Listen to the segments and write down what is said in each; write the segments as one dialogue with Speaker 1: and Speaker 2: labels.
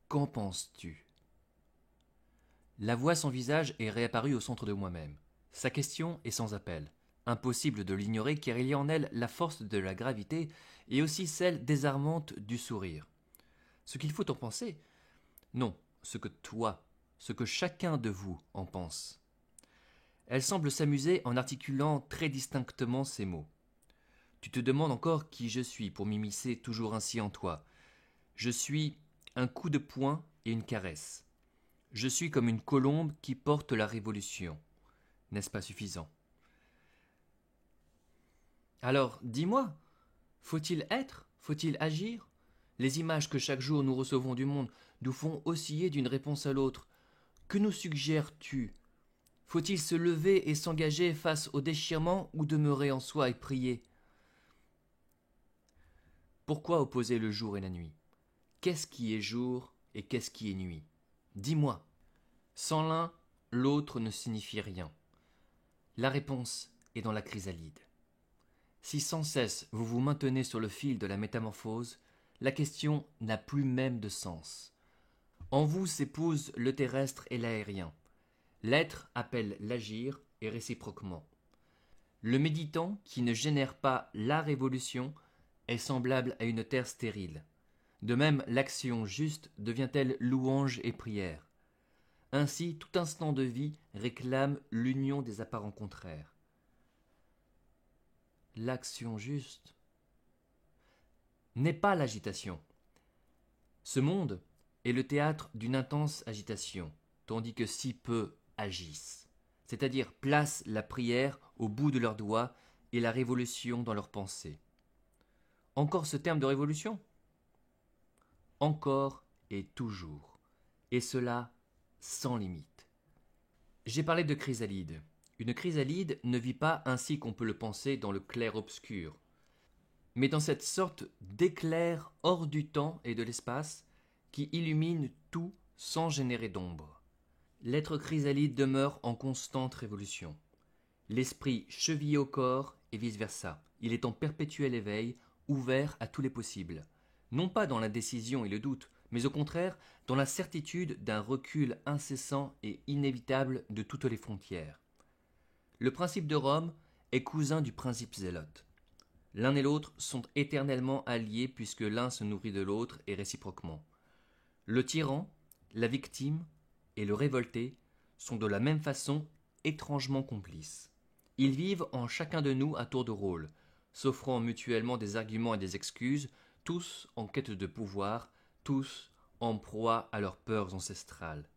Speaker 1: Qu'en penses-tu ? La voix sans visage est réapparue au centre de moi-même. Sa question est sans appel. Impossible de l'ignorer car il y a en elle la force de la gravité et aussi celle désarmante du sourire. Ce qu'il faut en penser ? Non, ce que chacun de vous en pense. Elle semble s'amuser en articulant très distinctement ces mots. Tu te demandes encore qui je suis pour m'immiscer toujours ainsi en toi. Je suis un coup de poing et une caresse. Je suis comme une colombe qui porte la révolution. N'est-ce pas suffisant ? Alors, dis-moi, faut-il être ? Faut-il agir ? Les images que chaque jour nous recevons du monde nous font osciller d'une réponse à l'autre. Que nous suggères-tu ? Faut-il se lever et s'engager face au déchirement ou demeurer en soi et prier ? Pourquoi opposer le jour et la nuit ? Qu'est-ce qui est jour et qu'est-ce qui est nuit ? Dis-moi. Sans l'un, l'autre ne signifie rien. La réponse est dans la chrysalide. Si sans cesse vous vous maintenez sur le fil de la métamorphose, la question n'a plus même de sens. En vous s'épousent le terrestre et l'aérien. L'être appelle l'agir et réciproquement. Le méditant qui ne génère pas la révolution est semblable à une terre stérile. De même, l'action juste devient-elle louange et prière. Ainsi, tout instant de vie réclame l'union des apparents contraires. L'action juste n'est pas l'agitation. Ce monde est le théâtre d'une intense agitation, tandis que si peu agissent, c'est-à-dire placent la prière au bout de leurs doigts et la révolution dans leurs pensées. Encore ce terme de révolution ? Encore et toujours, et cela sans limite. J'ai parlé de chrysalide. Une chrysalide ne vit pas ainsi qu'on peut le penser dans le clair-obscur, mais dans cette sorte d'éclair hors du temps et de l'espace qui illumine tout sans générer d'ombre. L'être chrysalide demeure en constante révolution. L'esprit chevillé au corps et vice-versa. Il est en perpétuel éveil, ouvert à tous les possibles. Non pas dans l'indécision et le doute, mais au contraire dans la certitude d'un recul incessant et inévitable de toutes les frontières. Le principe de Rome est cousin du principe zélote. L'un et l'autre sont éternellement alliés puisque l'un se nourrit de l'autre et réciproquement. Le tyran, la victime et le révolté sont de la même façon étrangement complices. Ils vivent en chacun de nous à tour de rôle, s'offrant mutuellement des arguments et des excuses, tous en quête de pouvoir, tous en proie à leurs peurs ancestrales.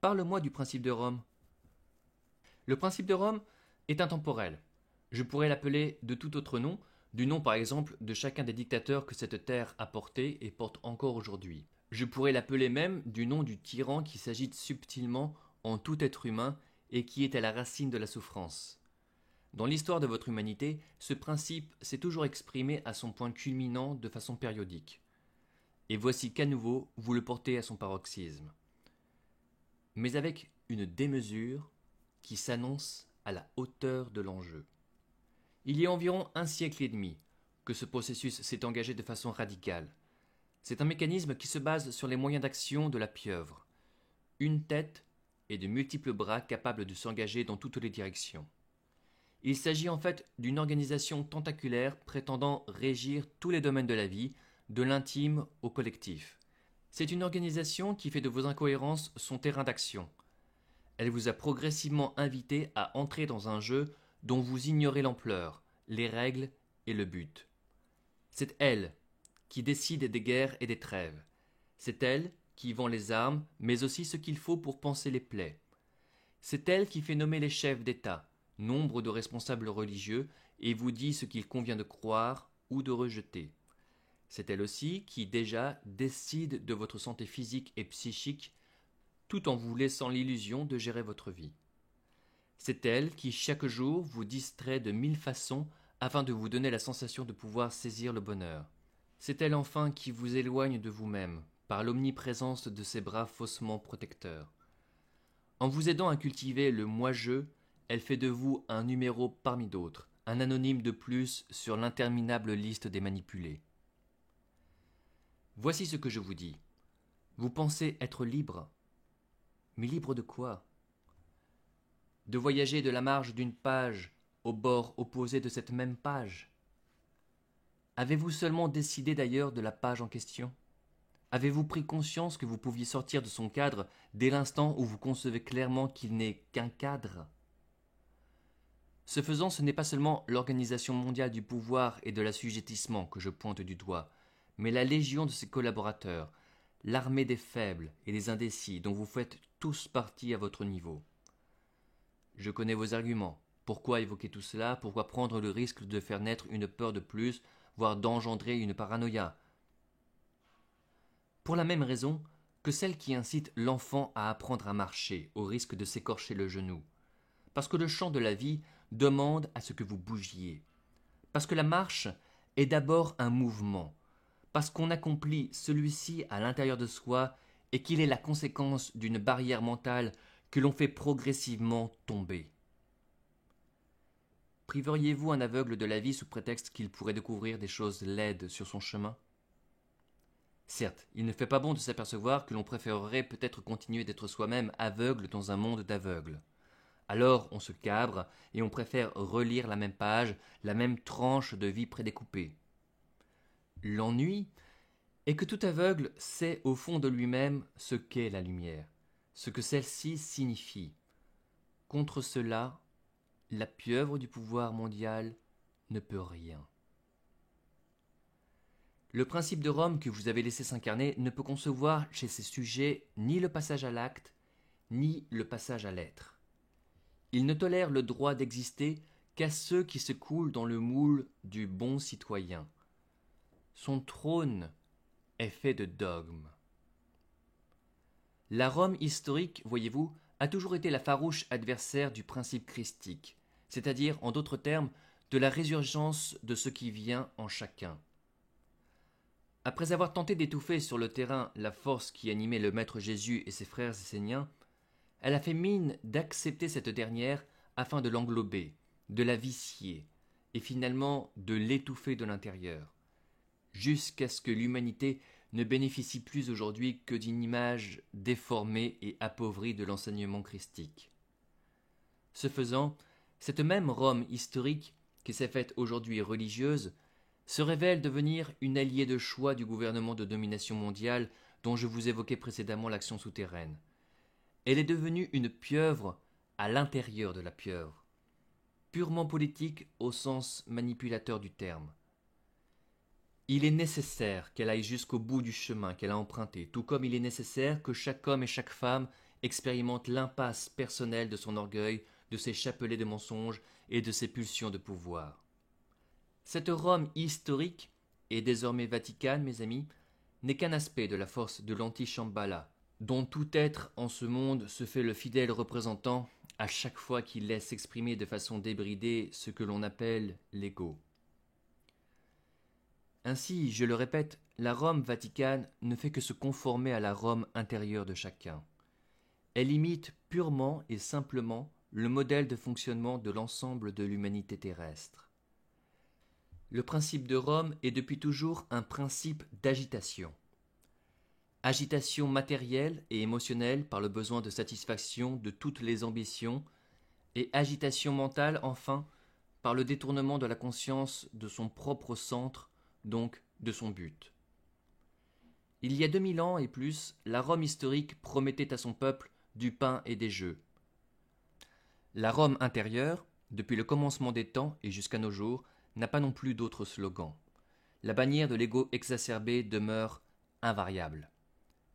Speaker 1: Parle-moi du principe de Rome. Le principe de Rome est intemporel. Je pourrais l'appeler de tout autre nom, du nom par exemple de chacun des dictateurs que cette terre a porté et porte encore aujourd'hui. Je pourrais l'appeler même du nom du tyran qui s'agite subtilement en tout être humain et qui est à la racine de la souffrance. Dans l'histoire de votre humanité, ce principe s'est toujours exprimé à son point culminant de façon périodique. Et voici qu'à nouveau, vous le portez à son paroxysme. Mais avec une démesure qui s'annonce à la hauteur de l'enjeu. Il y a environ un siècle et demi que ce processus s'est engagé de façon radicale. C'est un mécanisme qui se base sur les moyens d'action de la pieuvre. Une tête et de multiples bras capables de s'engager dans toutes les directions. Il s'agit en fait d'une organisation tentaculaire prétendant régir tous les domaines de la vie, de l'intime au collectif. C'est une organisation qui fait de vos incohérences son terrain d'action. Elle vous a progressivement invité à entrer dans un jeu dont vous ignorez l'ampleur, les règles et le but. C'est elle qui décide des guerres et des trêves. C'est elle qui vend les armes, mais aussi ce qu'il faut pour panser les plaies. C'est elle qui fait nommer les chefs d'État, nombre de responsables religieux, et vous dit ce qu'il convient de croire ou de rejeter. C'est elle aussi qui, déjà, décide de votre santé physique et psychique, tout en vous laissant l'illusion de gérer votre vie. C'est elle qui, chaque jour, vous distrait de 1000 façons afin de vous donner la sensation de pouvoir saisir le bonheur. C'est elle enfin qui vous éloigne de vous-même, par l'omniprésence de ses bras faussement protecteurs. En vous aidant à cultiver le moi-je, elle fait de vous un numéro parmi d'autres, un anonyme de plus sur l'interminable liste des manipulés. Voici ce que je vous dis. Vous pensez être libre. Mais libre de quoi? De voyager de la marge d'une page au bord opposé de cette même page? Avez-vous seulement décidé d'ailleurs de la page en question? Avez-vous pris conscience que vous pouviez sortir de son cadre dès l'instant où vous concevez clairement qu'il n'est qu'un cadre? Ce faisant, ce n'est pas seulement l'Organisation mondiale du pouvoir et de l'assujettissement que je pointe du doigt, mais la légion de ses collaborateurs, l'armée des faibles et des indécis dont vous faites tous partie à votre niveau. Je connais vos arguments. Pourquoi évoquer tout cela? Pourquoi prendre le risque de faire naître une peur de plus, voire d'engendrer une paranoïa? Pour la même raison que celle qui incite l'enfant à apprendre à marcher au risque de s'écorcher le genou. Parce que le champ de la vie demande à ce que vous bougiez. Parce que la marche est d'abord un mouvement. Parce qu'on accomplit celui-ci à l'intérieur de soi et qu'il est la conséquence d'une barrière mentale que l'on fait progressivement tomber. Priveriez-vous un aveugle de la vie sous prétexte qu'il pourrait découvrir des choses laides sur son chemin? Certes, il ne fait pas bon de s'apercevoir que l'on préférerait peut-être continuer d'être soi-même aveugle dans un monde d'aveugles. Alors on se cabre et on préfère relire la même page, la même tranche de vie prédécoupée. L'ennui est que tout aveugle sait au fond de lui-même ce qu'est la lumière, ce que celle-ci signifie. Contre cela, la pieuvre du pouvoir mondial ne peut rien. Le principe de Rome que vous avez laissé s'incarner ne peut concevoir chez ses sujets ni le passage à l'acte, ni le passage à l'être. Il ne tolère le droit d'exister qu'à ceux qui se coulent dans le moule du bon citoyen. Son trône est fait de dogmes. La Rome historique, voyez-vous, a toujours été la farouche adversaire du principe christique, c'est-à-dire, en d'autres termes, de la résurgence de ce qui vient en chacun. Après avoir tenté d'étouffer sur le terrain la force qui animait le Maître Jésus et ses frères esséniens, elle a fait mine d'accepter cette dernière afin de l'englober, de la vicier, et finalement de l'étouffer de l'intérieur, jusqu'à ce que l'humanité ne bénéficie plus aujourd'hui que d'une image déformée et appauvrie de l'enseignement christique. Ce faisant, cette même Rome historique, qui s'est faite aujourd'hui religieuse, se révèle devenir une alliée de choix du gouvernement de domination mondiale dont je vous évoquais précédemment l'action souterraine. Elle est devenue une pieuvre à l'intérieur de la pieuvre, purement politique au sens manipulateur du terme. Il est nécessaire qu'elle aille jusqu'au bout du chemin qu'elle a emprunté, tout comme il est nécessaire que chaque homme et chaque femme expérimente l'impasse personnelle de son orgueil, de ses chapelets de mensonges et de ses pulsions de pouvoir. Cette Rome historique, et désormais Vaticane, mes amis, n'est qu'un aspect de la force de l'anti-Shambhala, dont tout être en ce monde se fait le fidèle représentant à chaque fois qu'il laisse exprimer de façon débridée ce que l'on appelle l'ego. Ainsi, je le répète, la Rome Vaticane ne fait que se conformer à la Rome intérieure de chacun. Elle imite purement et simplement le modèle de fonctionnement de l'ensemble de l'humanité terrestre. Le principe de Rome est depuis toujours un principe d'agitation. Agitation matérielle et émotionnelle par le besoin de satisfaction de toutes les ambitions, et agitation mentale, enfin, par le détournement de la conscience de son propre centre, donc de son but. Il y a 2000 ans et plus, la Rome historique promettait à son peuple du pain et des jeux. La Rome intérieure, depuis le commencement des temps et jusqu'à nos jours, n'a pas non plus d'autre slogan. La bannière de l'ego exacerbé demeure invariable.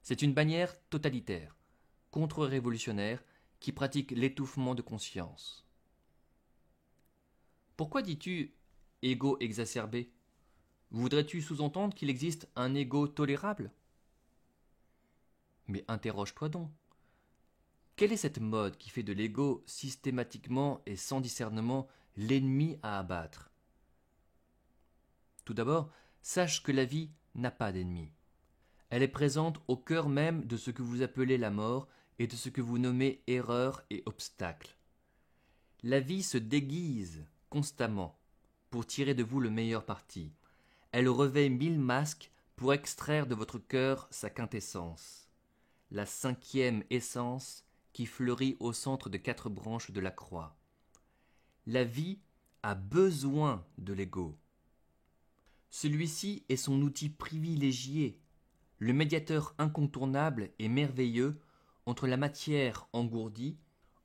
Speaker 1: C'est une bannière totalitaire, contre-révolutionnaire, qui pratique l'étouffement de conscience. Pourquoi dis-tu ego exacerbé? Voudrais-tu sous-entendre qu'il existe un ego tolérable? Mais interroge-toi donc. Quelle est cette mode qui fait de l'ego systématiquement et sans discernement l'ennemi à abattre? Tout d'abord, sache que la vie n'a pas d'ennemi. Elle est présente au cœur même de ce que vous appelez la mort et de ce que vous nommez erreur et obstacle. La vie se déguise constamment pour tirer de vous le meilleur parti. Elle revêt 1000 masques pour extraire de votre cœur sa quintessence, la cinquième essence qui fleurit au centre de 4 branches de la croix. La vie a besoin de l'ego. Celui-ci est son outil privilégié, le médiateur incontournable et merveilleux entre la matière engourdie,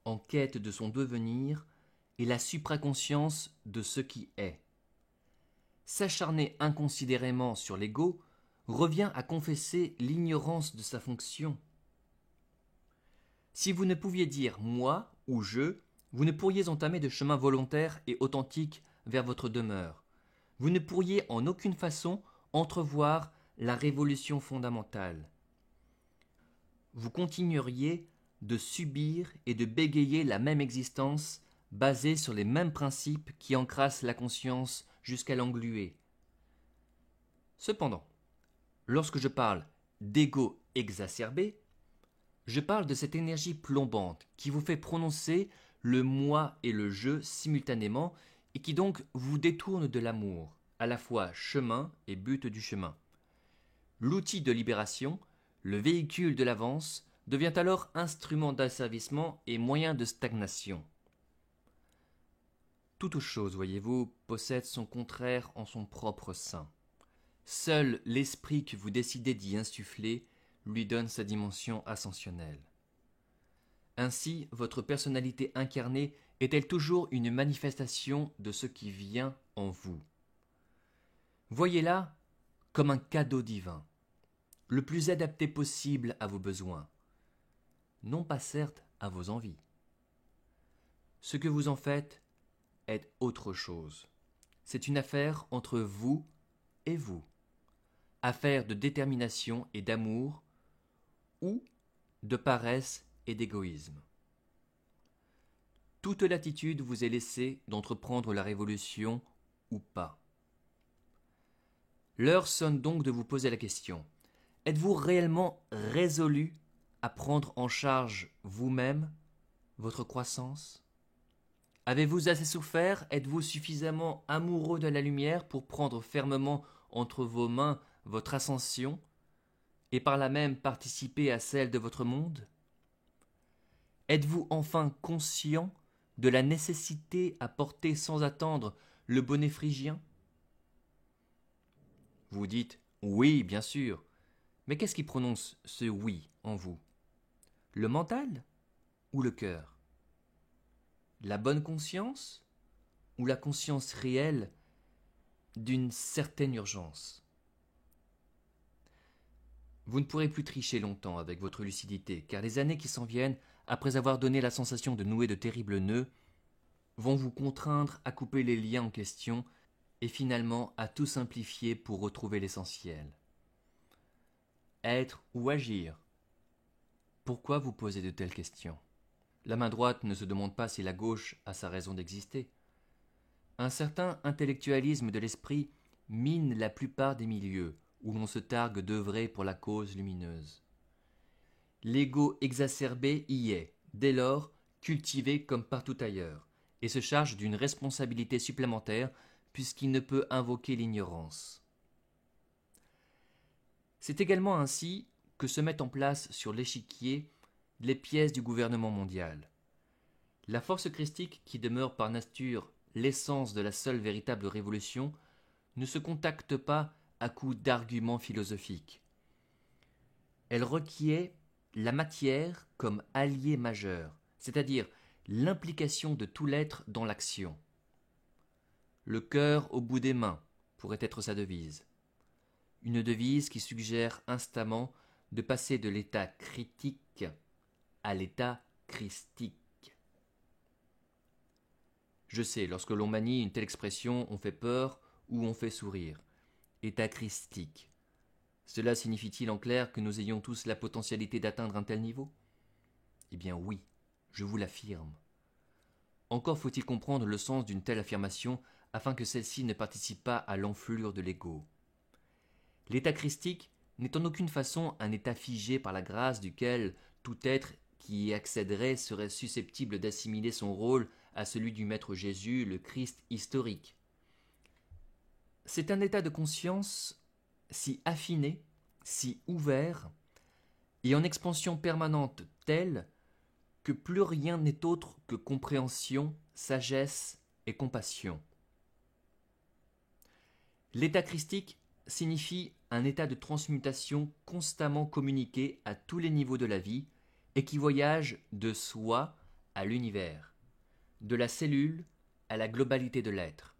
Speaker 1: en quête de son devenir, et la supraconscience de ce qui est. S'acharner inconsidérément sur l'ego revient à confesser l'ignorance de sa fonction. Si vous ne pouviez dire « moi » ou « je », vous ne pourriez entamer de chemin volontaire et authentique vers votre demeure. Vous ne pourriez en aucune façon entrevoir la révolution fondamentale. Vous continueriez de subir et de bégayer la même existence basée sur les mêmes principes qui encrassent la conscience jusqu'à l'engluer. Cependant, lorsque je parle d'ego exacerbé, je parle de cette énergie plombante qui vous fait prononcer le moi et le je simultanément et qui donc vous détourne de l'amour, à la fois chemin et but du chemin. L'outil de libération, le véhicule de l'avance, devient alors instrument d'asservissement et moyen de stagnation. Toute chose, voyez-vous, possède son contraire en son propre sein. Seul l'esprit que vous décidez d'y insuffler lui donne sa dimension ascensionnelle. Ainsi, votre personnalité incarnée est-elle toujours une manifestation de ce qui vient en vous. Voyez-la comme un cadeau divin, le plus adapté possible à vos besoins, non pas certes à vos envies. Ce que vous en faites est autre chose. C'est une affaire entre vous et vous, affaire de détermination et d'amour, ou de paresse et d'égoïsme. Toute latitude vous est laissée d'entreprendre la révolution ou pas. L'heure sonne donc de vous poser la question. Êtes-vous réellement résolu à prendre en charge vous-même votre croissance ? Avez-vous assez souffert ? Êtes-vous suffisamment amoureux de la lumière pour prendre fermement entre vos mains votre ascension et par là même participer à celle de votre monde ? Êtes-vous enfin conscient de la nécessité à porter sans attendre le bonnet phrygien ? Vous dites « oui, bien sûr », mais qu'est-ce qui prononce ce « oui » en vous ? Le mental ou le cœur ? La bonne conscience ou la conscience réelle d'une certaine urgence ? Vous ne pourrez plus tricher longtemps avec votre lucidité, car les années qui s'en viennent, après avoir donné la sensation de nouer de terribles nœuds, vont vous contraindre à couper les liens en question et finalement à tout simplifier pour retrouver l'essentiel. Être ou agir ? Pourquoi vous posez de telles questions ? La main droite ne se demande pas si la gauche a sa raison d'exister. Un certain intellectualisme de l'esprit mine la plupart des milieux où l'on se targue d'œuvrer pour la cause lumineuse. L'ego exacerbé y est, dès lors, cultivé comme partout ailleurs, et se charge d'une responsabilité supplémentaire puisqu'il ne peut invoquer l'ignorance. C'est également ainsi que se mettent en place sur l'échiquier les pièces du gouvernement mondial. La force christique qui demeure par nature l'essence de la seule véritable révolution ne se contacte pas à coups d'arguments philosophiques. Elle requiert la matière comme allié majeur, c'est-à-dire l'implication de tout l'être dans l'action. Le cœur au bout des mains pourrait être sa devise. Une devise qui suggère instamment de passer de l'état critique à l'état christique. Je sais, lorsque l'on manie une telle expression, on fait peur ou on fait sourire. État christique. Cela signifie-t-il en clair que nous ayons tous la potentialité d'atteindre un tel niveau ? Eh bien oui, je vous l'affirme. Encore faut-il comprendre le sens d'une telle affirmation afin que celle-ci ne participe pas à l'enflure de l'ego. L'état christique n'est en aucune façon un état figé par la grâce duquel tout être qui y accéderait serait susceptible d'assimiler son rôle à celui du Maître Jésus, le Christ historique. C'est un état de conscience si affiné, si ouvert, et en expansion permanente telle que plus rien n'est autre que compréhension, sagesse et compassion. L'état christique signifie un état de transmutation constamment communiqué à tous les niveaux de la vie et qui voyage de soi à l'univers, de la cellule à la globalité de l'être.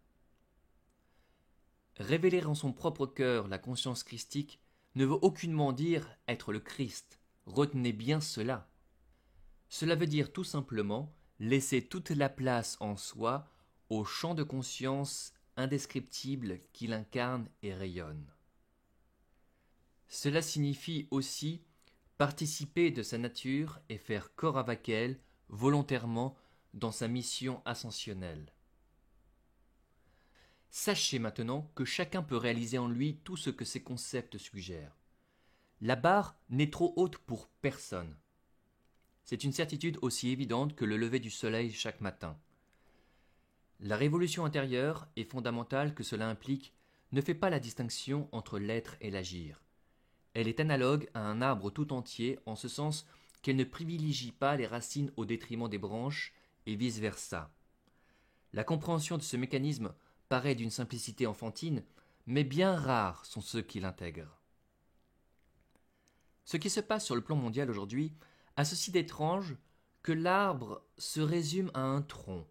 Speaker 1: Révéler en son propre cœur la conscience christique ne veut aucunement dire être le Christ. Retenez bien cela. Cela veut dire tout simplement laisser toute la place en soi au champ de conscience indescriptible qu'il incarne et rayonne. Cela signifie aussi participer de sa nature et faire corps avec elle volontairement dans sa mission ascensionnelle. Sachez maintenant que chacun peut réaliser en lui tout ce que ses concepts suggèrent. La barre n'est trop haute pour personne. C'est une certitude aussi évidente que le lever du soleil chaque matin. La révolution intérieure et fondamentale que cela implique ne fait pas la distinction entre l'être et l'agir. Elle est analogue à un arbre tout entier en ce sens qu'elle ne privilégie pas les racines au détriment des branches et vice-versa. La compréhension de ce mécanisme paraît d'une simplicité enfantine, mais bien rares sont ceux qui l'intègrent. Ce qui se passe sur le plan mondial aujourd'hui a ceci d'étrange que l'arbre se résume à un tronc,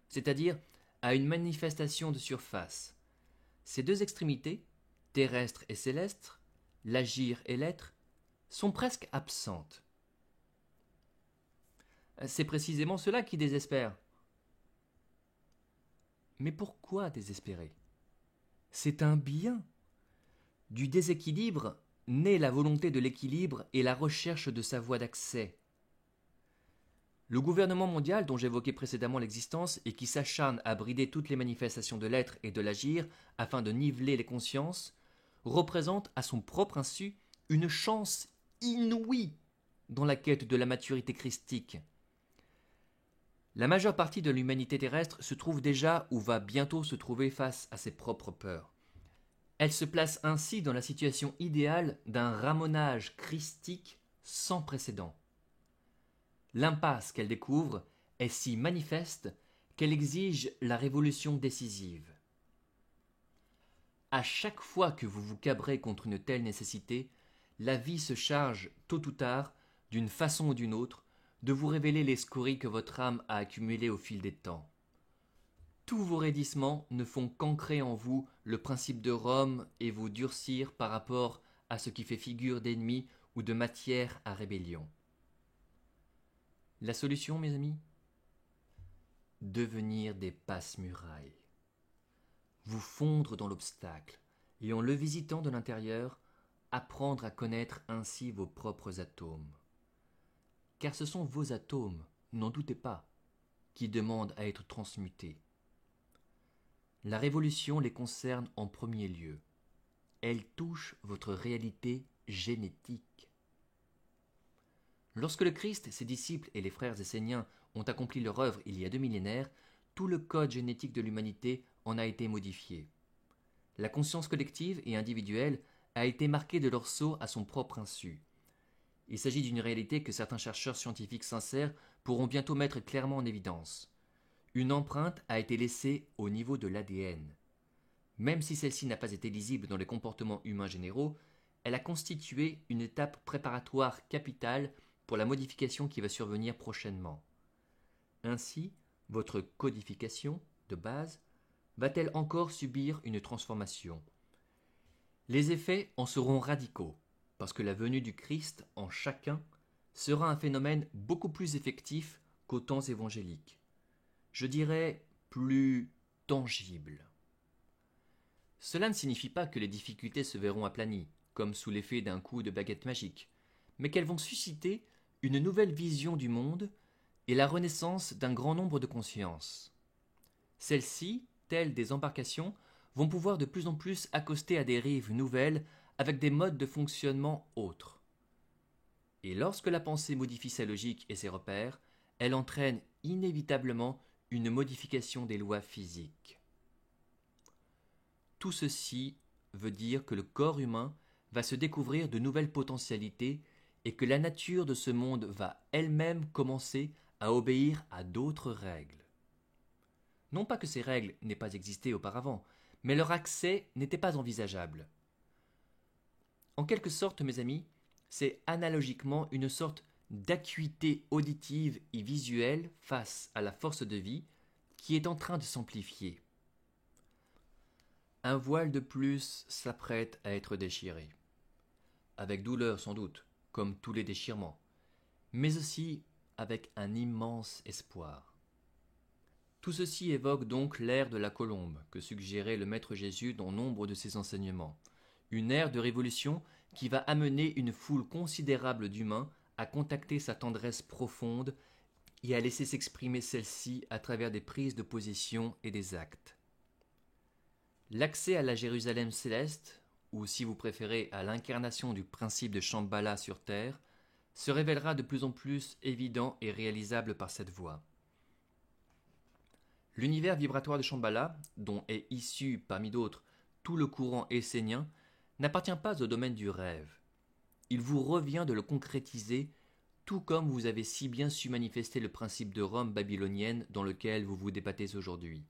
Speaker 1: c'est-à-dire à une manifestation de surface. Ces deux extrémités, terrestre et céleste, l'agir et l'être, sont presque absentes. C'est précisément cela qui désespère. Mais pourquoi désespérer? C'est un bien. Du déséquilibre naît la volonté de l'équilibre et la recherche de sa voie d'accès. Le gouvernement mondial dont j'évoquais précédemment l'existence et qui s'acharne à brider toutes les manifestations de l'être et de l'agir afin de niveler les consciences, représente à son propre insu une chance inouïe dans la quête de la maturité christique. La majeure partie de l'humanité terrestre se trouve déjà ou va bientôt se trouver face à ses propres peurs. Elle se place ainsi dans la situation idéale d'un ramonage christique sans précédent. L'impasse qu'elle découvre est si manifeste qu'elle exige la révolution décisive. À chaque fois que vous vous cabrez contre une telle nécessité, la vie se charge, tôt ou tard, d'une façon ou d'une autre, de vous révéler les scories que votre âme a accumulées au fil des temps. Tous vos raidissements ne font qu'ancrer en vous le principe de Rome et vous durcir par rapport à ce qui fait figure d'ennemi ou de matière à rébellion. La solution, mes amis? Devenir des passe-murailles. Vous fondre dans l'obstacle et en le visitant de l'intérieur, apprendre à connaître ainsi vos propres atomes. Car ce sont vos atomes, n'en doutez pas, qui demandent à être transmutés. La révolution les concerne en premier lieu. Elle touche votre réalité génétique. Lorsque le Christ, ses disciples et les frères esséniens ont accompli leur œuvre il y a 2 millénaires, tout le code génétique de l'humanité en a été modifié. La conscience collective et individuelle a été marquée de leur sceau à son propre insu. Il s'agit d'une réalité que certains chercheurs scientifiques sincères pourront bientôt mettre clairement en évidence. Une empreinte a été laissée au niveau de l'ADN. Même si celle-ci n'a pas été lisible dans les comportements humains généraux, elle a constitué une étape préparatoire capitale pour la modification qui va survenir prochainement. Ainsi, votre codification, de base, va-t-elle encore subir une transformation? Les effets en seront radicaux, parce que la venue du Christ en chacun sera un phénomène beaucoup plus effectif qu'aux temps évangéliques. Je dirais plus tangible. Cela ne signifie pas que les difficultés se verront aplanies, comme sous l'effet d'un coup de baguette magique, mais qu'elles vont susciter une nouvelle vision du monde et la renaissance d'un grand nombre de consciences. Celles-ci, telles des embarcations, vont pouvoir de plus en plus accoster à des rives nouvelles avec des modes de fonctionnement autres. Et lorsque la pensée modifie sa logique et ses repères, elle entraîne inévitablement une modification des lois physiques. Tout ceci veut dire que le corps humain va se découvrir de nouvelles potentialités et que la nature de ce monde va elle-même commencer à obéir à d'autres règles. Non pas que ces règles n'aient pas existé auparavant, mais leur accès n'était pas envisageable. En quelque sorte, mes amis, c'est analogiquement une sorte d'acuité auditive et visuelle face à la force de vie qui est en train de s'amplifier. Un voile de plus s'apprête à être déchiré. Avec douleur sans doute, comme tous les déchirements, mais aussi avec un immense espoir. Tout ceci évoque donc l'ère de la colombe que suggérait le Maître Jésus dans nombre de ses enseignements. Une ère de révolution qui va amener une foule considérable d'humains à contacter sa tendresse profonde et à laisser s'exprimer celle-ci à travers des prises de position et des actes. L'accès à la Jérusalem céleste, ou si vous préférez à l'incarnation du principe de Shambhala sur terre, se révélera de plus en plus évident et réalisable par cette voie. L'univers vibratoire de Shambhala, dont est issu, parmi d'autres, tout le courant essénien, n'appartient pas au domaine du rêve. Il vous revient de le concrétiser, tout comme vous avez si bien su manifester le principe de Rome babylonienne dans lequel vous vous débattez aujourd'hui.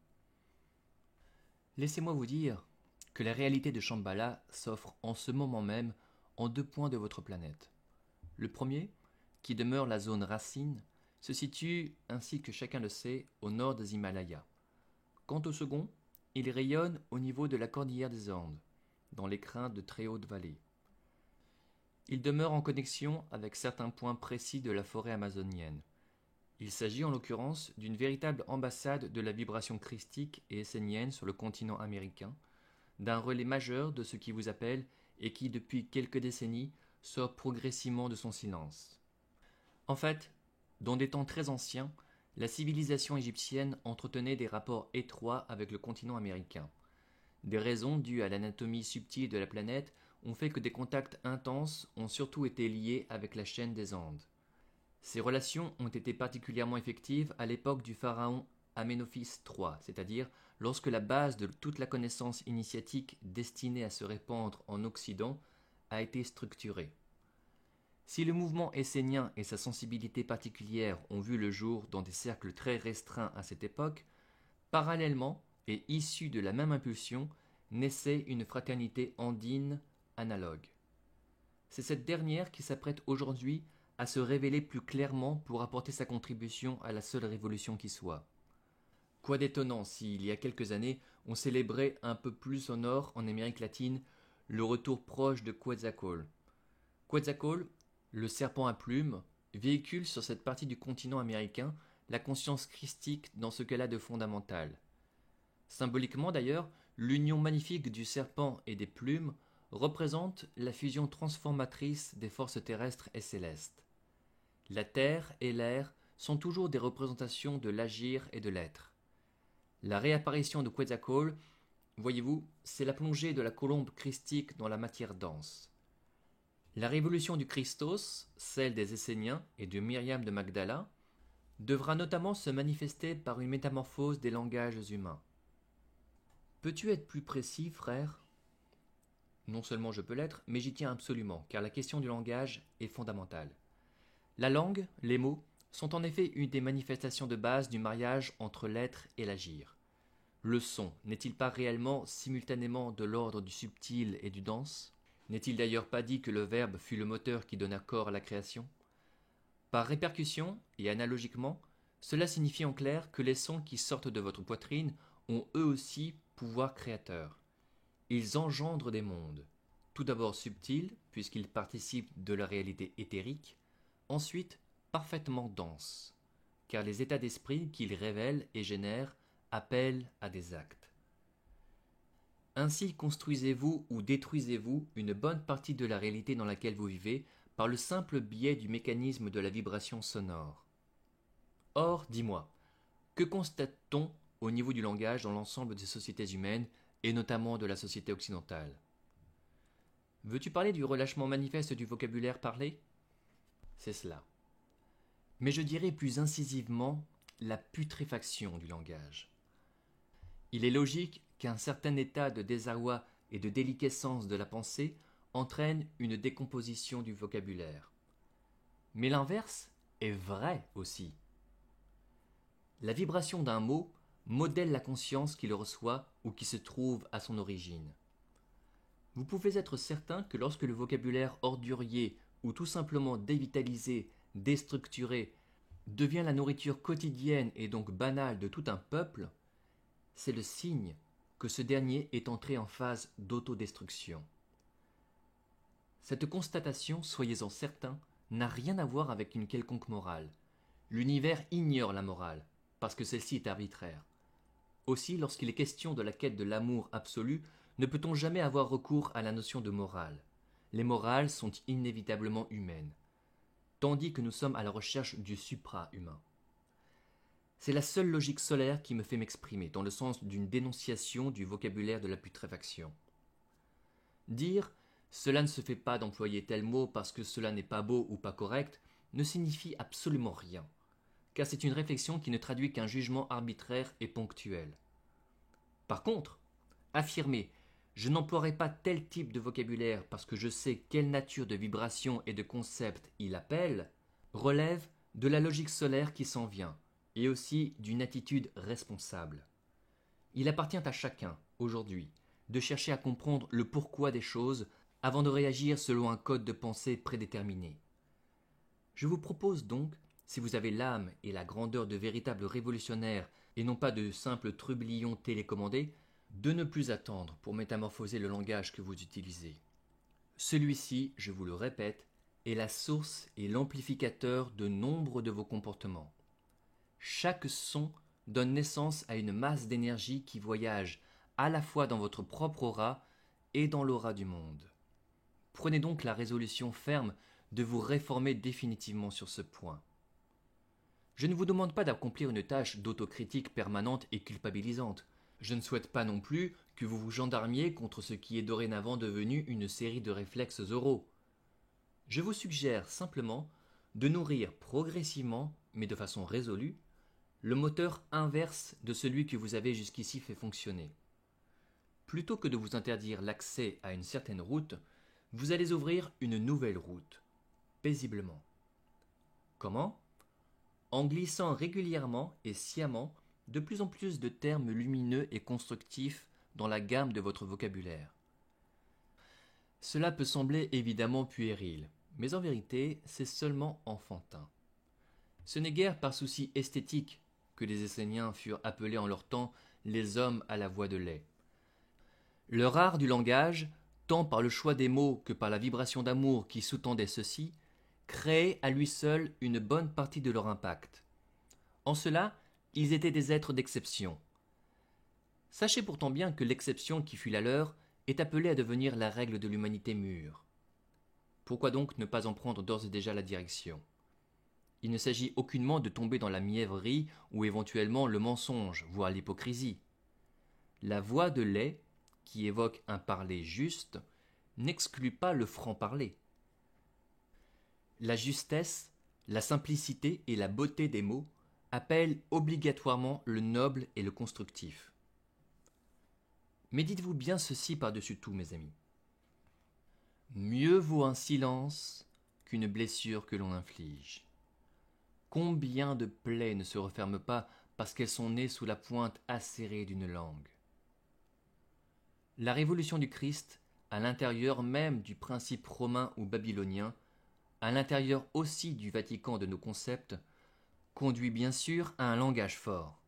Speaker 1: Laissez-moi vous dire que la réalité de Shambhala s'offre en ce moment même en 2 points de votre planète. Le premier, qui demeure la zone racine, se situe, ainsi que chacun le sait, au nord des Himalayas. Quant au second, il rayonne au niveau de la cordillère des Andes, dans l'écrin de très hautes vallées. Il demeure en connexion avec certains points précis de la forêt amazonienne. Il s'agit en l'occurrence d'une véritable ambassade de la vibration christique et essénienne sur le continent américain, d'un relais majeur de ce qui vous appelle et qui, depuis quelques décennies, sort progressivement de son silence. En fait, dans des temps très anciens, la civilisation égyptienne entretenait des rapports étroits avec le continent américain. Des raisons dues à l'anatomie subtile de la planète ont fait que des contacts intenses ont surtout été liés avec la chaîne des Andes. Ces relations ont été particulièrement effectives à l'époque du pharaon Aménophis III, c'est-à-dire lorsque la base de toute la connaissance initiatique destinée à se répandre en Occident a été structurée. Si le mouvement essénien et sa sensibilité particulière ont vu le jour dans des cercles très restreints à cette époque, parallèlement et issue de la même impulsion, naissait une fraternité andine analogue. C'est cette dernière qui s'apprête aujourd'hui à se révéler plus clairement pour apporter sa contribution à la seule révolution qui soit. Quoi d'étonnant si, il y a quelques années, on célébrait un peu plus au nord, en Amérique latine, le retour proche de Quetzalcoatl. Quetzalcoatl, le serpent à plumes, véhicule sur cette partie du continent américain la conscience christique dans ce qu'elle a de fondamental. Symboliquement d'ailleurs, l'union magnifique du serpent et des plumes représente la fusion transformatrice des forces terrestres et célestes. La terre et l'air sont toujours des représentations de l'agir et de l'être. La réapparition de Quetzalcoatl, voyez-vous, c'est la plongée de la colombe christique dans la matière dense. La révolution du Christos, celle des Esséniens et de Myriam de Magdala, devra notamment se manifester par une métamorphose des langages humains. Peux-tu être plus précis, frère ? Non seulement je peux l'être, mais j'y tiens absolument, car la question du langage est fondamentale. La langue, les mots, sont en effet une des manifestations de base du mariage entre l'être et l'agir. Le son n'est-il pas réellement simultanément de l'ordre du subtil et du dense ? N'est-il d'ailleurs pas dit que le Verbe fut le moteur qui donna corps à la création ? Par répercussion, et analogiquement, cela signifie en clair que les sons qui sortent de votre poitrine ont eux aussi pouvoir créateur. Ils engendrent des mondes, tout d'abord subtils, puisqu'ils participent de la réalité éthérique, ensuite parfaitement denses, car les états d'esprit qu'ils révèlent et génèrent appellent à des actes. Ainsi construisez-vous ou détruisez-vous une bonne partie de la réalité dans laquelle vous vivez par le simple biais du mécanisme de la vibration sonore. Or, dis-moi, que constate-t-on au niveau du langage dans l'ensemble des sociétés humaines et notamment de la société occidentale ? Veux-tu parler du relâchement manifeste du vocabulaire parlé ? C'est cela. Mais je dirais plus incisivement la putréfaction du langage. Il est logique qu'un certain état de désarroi et de déliquescence de la pensée entraîne une décomposition du vocabulaire. Mais l'inverse est vrai aussi. La vibration d'un mot modèle la conscience qui le reçoit ou qui se trouve à son origine. Vous pouvez être certain que lorsque le vocabulaire ordurier ou tout simplement dévitalisé, déstructuré, devient la nourriture quotidienne et donc banale de tout un peuple, c'est le signe que ce dernier est entré en phase d'autodestruction. Cette constatation, soyez-en certains, n'a rien à voir avec une quelconque morale. L'univers ignore la morale, parce que celle-ci est arbitraire. Aussi, lorsqu'il est question de la quête de l'amour absolu, ne peut-on jamais avoir recours à la notion de morale. Les morales sont inévitablement humaines, tandis que nous sommes à la recherche du supra-humain. C'est la seule logique solaire qui me fait m'exprimer, dans le sens d'une dénonciation du vocabulaire de la putréfaction. Dire « cela ne se fait pas d'employer tel mot parce que cela n'est pas beau ou pas correct » ne signifie absolument rien, car c'est une réflexion qui ne traduit qu'un jugement arbitraire et ponctuel. Par contre, affirmer « je n'emploierai pas tel type de vocabulaire parce que je sais quelle nature de vibration et de concept il appelle » relève de la logique solaire qui s'en vient, et aussi d'une attitude responsable. Il appartient à chacun, aujourd'hui, de chercher à comprendre le pourquoi des choses avant de réagir selon un code de pensée prédéterminé. Je vous propose donc, si vous avez l'âme et la grandeur de véritables révolutionnaires et non pas de simples trublions télécommandés, de ne plus attendre pour métamorphoser le langage que vous utilisez. Celui-ci, je vous le répète, est la source et l'amplificateur de nombre de vos comportements. Chaque son donne naissance à une masse d'énergie qui voyage à la fois dans votre propre aura et dans l'aura du monde. Prenez donc la résolution ferme de vous réformer définitivement sur ce point. Je ne vous demande pas d'accomplir une tâche d'autocritique permanente et culpabilisante. Je ne souhaite pas non plus que vous vous gendarmiez contre ce qui est dorénavant devenu une série de réflexes oraux. Je vous suggère simplement de nourrir progressivement, mais de façon résolue, le moteur inverse de celui que vous avez jusqu'ici fait fonctionner. Plutôt que de vous interdire l'accès à une certaine route, vous allez ouvrir une nouvelle route, paisiblement. Comment ? En glissant régulièrement et sciemment de plus en plus de termes lumineux et constructifs dans la gamme de votre vocabulaire. Cela peut sembler évidemment puéril, mais en vérité, c'est seulement enfantin. Ce n'est guère par souci esthétique que les Esséniens furent appelés en leur temps les hommes à la voix de lait. Leur art du langage, tant par le choix des mots que par la vibration d'amour qui sous-tendait ceux-ci, créait à lui seul une bonne partie de leur impact. En cela, ils étaient des êtres d'exception. Sachez pourtant bien que l'exception qui fut la leur est appelée à devenir la règle de l'humanité mûre. Pourquoi donc ne pas en prendre d'ores et déjà la direction ? Il ne s'agit aucunement de tomber dans la mièvrerie ou éventuellement le mensonge, voire l'hypocrisie. La voix de lait, qui évoque un parler juste, n'exclut pas le franc-parler. La justesse, la simplicité et la beauté des mots appellent obligatoirement le noble et le constructif. Mais dites-vous bien ceci par-dessus tout, mes amis. Mieux vaut un silence qu'une blessure que l'on inflige. Combien de plaies ne se referment pas parce qu'elles sont nées sous la pointe acérée d'une langue ? La révolution du Christ, à l'intérieur même du principe romain ou babylonien, à l'intérieur aussi du Vatican de nos concepts, conduit bien sûr à un langage fort.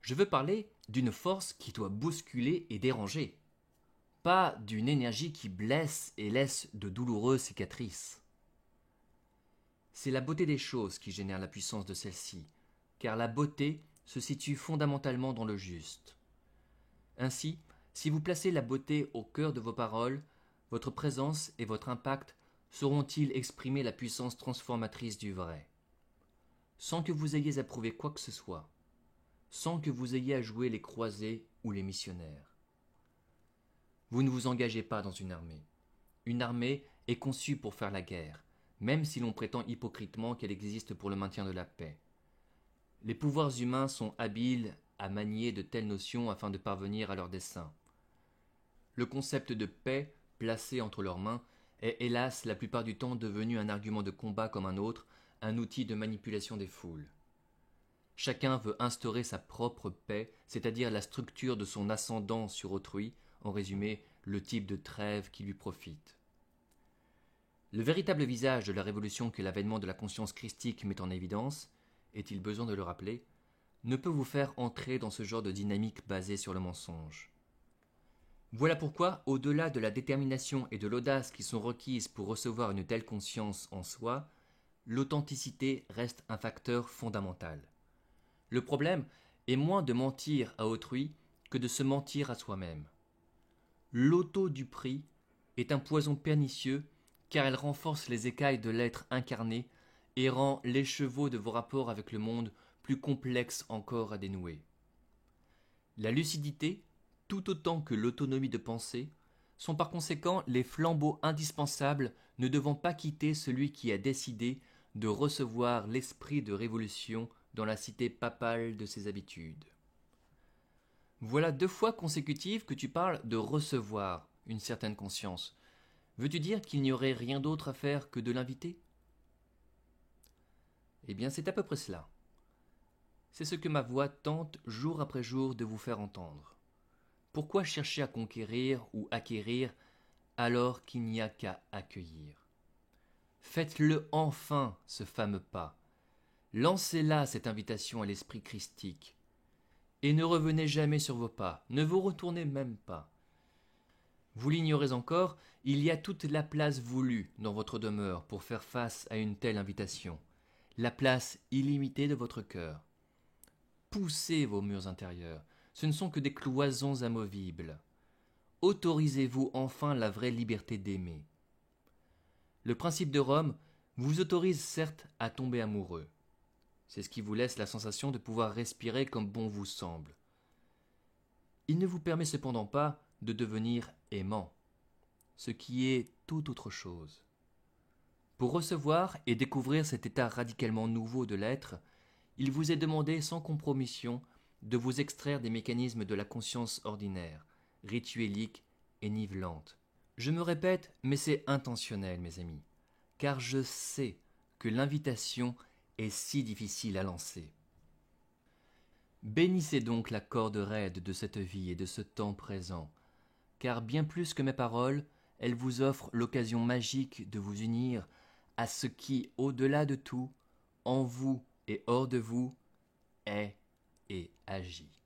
Speaker 1: Je veux parler d'une force qui doit bousculer et déranger, pas d'une énergie qui blesse et laisse de douloureuses cicatrices. C'est la beauté des choses qui génère la puissance de celle-ci, car la beauté se situe fondamentalement dans le juste. Ainsi, si vous placez la beauté au cœur de vos paroles, votre présence et votre impact sauront-ils exprimer la puissance transformatrice du vrai. Sans que vous ayez à prouver quoi que ce soit, sans que vous ayez à jouer les croisés ou les missionnaires. Vous ne vous engagez pas dans une armée. Une armée est conçue pour faire la guerre, même si l'on prétend hypocritement qu'elle existe pour le maintien de la paix. Les pouvoirs humains sont habiles à manier de telles notions afin de parvenir à leur dessein. le concept de paix placé entre leurs mains est hélas la plupart du temps devenu un argument de combat comme un autre, un outil de manipulation des foules. Chacun veut instaurer sa propre paix, c'est-à-dire la structure de son ascendant sur autrui, en résumé, le type de trêve qui lui profite. Le véritable visage de la révolution que l'avènement de la conscience christique met en évidence, est-il besoin de le rappeler, ne peut vous faire entrer dans ce genre de dynamique basée sur le mensonge. Voilà pourquoi, au-delà de la détermination et de l'audace qui sont requises pour recevoir une telle conscience en soi, l'authenticité reste un facteur fondamental. Le problème est moins de mentir à autrui que de se mentir à soi-même. L'autoduprie est un poison pernicieux car elle renforce les écailles de l'être incarné et rend l'écheveau de vos rapports avec le monde plus complexe encore à dénouer. La lucidité, tout autant que l'autonomie de pensée, sont par conséquent les flambeaux indispensables ne devant pas quitter celui qui a décidé de recevoir l'esprit de révolution dans la cité papale de ses habitudes. Voilà 2 fois consécutives que tu parles de recevoir une certaine conscience. Veux-tu dire qu'il n'y aurait rien d'autre à faire que de l'inviter ? Eh bien, c'est à peu près cela. C'est ce que ma voix tente jour après jour de vous faire entendre. Pourquoi chercher à conquérir ou acquérir alors qu'il n'y a qu'à accueillir ? Faites-le enfin, ce fameux pas. Lancez là cette invitation à l'esprit christique. Et ne revenez jamais sur vos pas, ne vous retournez même pas. Vous l'ignorez encore, il y a toute la place voulue dans votre demeure pour faire face à une telle invitation, la place illimitée de votre cœur. Poussez vos murs intérieurs, ce ne sont que des cloisons amovibles. Autorisez-vous enfin la vraie liberté d'aimer. Le principe de Rome vous autorise certes à tomber amoureux. C'est ce qui vous laisse la sensation de pouvoir respirer comme bon vous semble. Il ne vous permet cependant pas de devenir aimant, ce qui est tout autre chose. Pour recevoir et découvrir cet état radicalement nouveau de l'être, il vous est demandé sans compromission de vous extraire des mécanismes de la conscience ordinaire, rituelique et nivelante. Je me répète, mais c'est intentionnel, mes amis, car je sais que l'invitation est si difficile à lancer. Bénissez donc la corde raide de cette vie et de ce temps présent, car bien plus que mes paroles, elles vous offrent l'occasion magique de vous unir à ce qui, au-delà de tout, en vous et hors de vous, est et agit.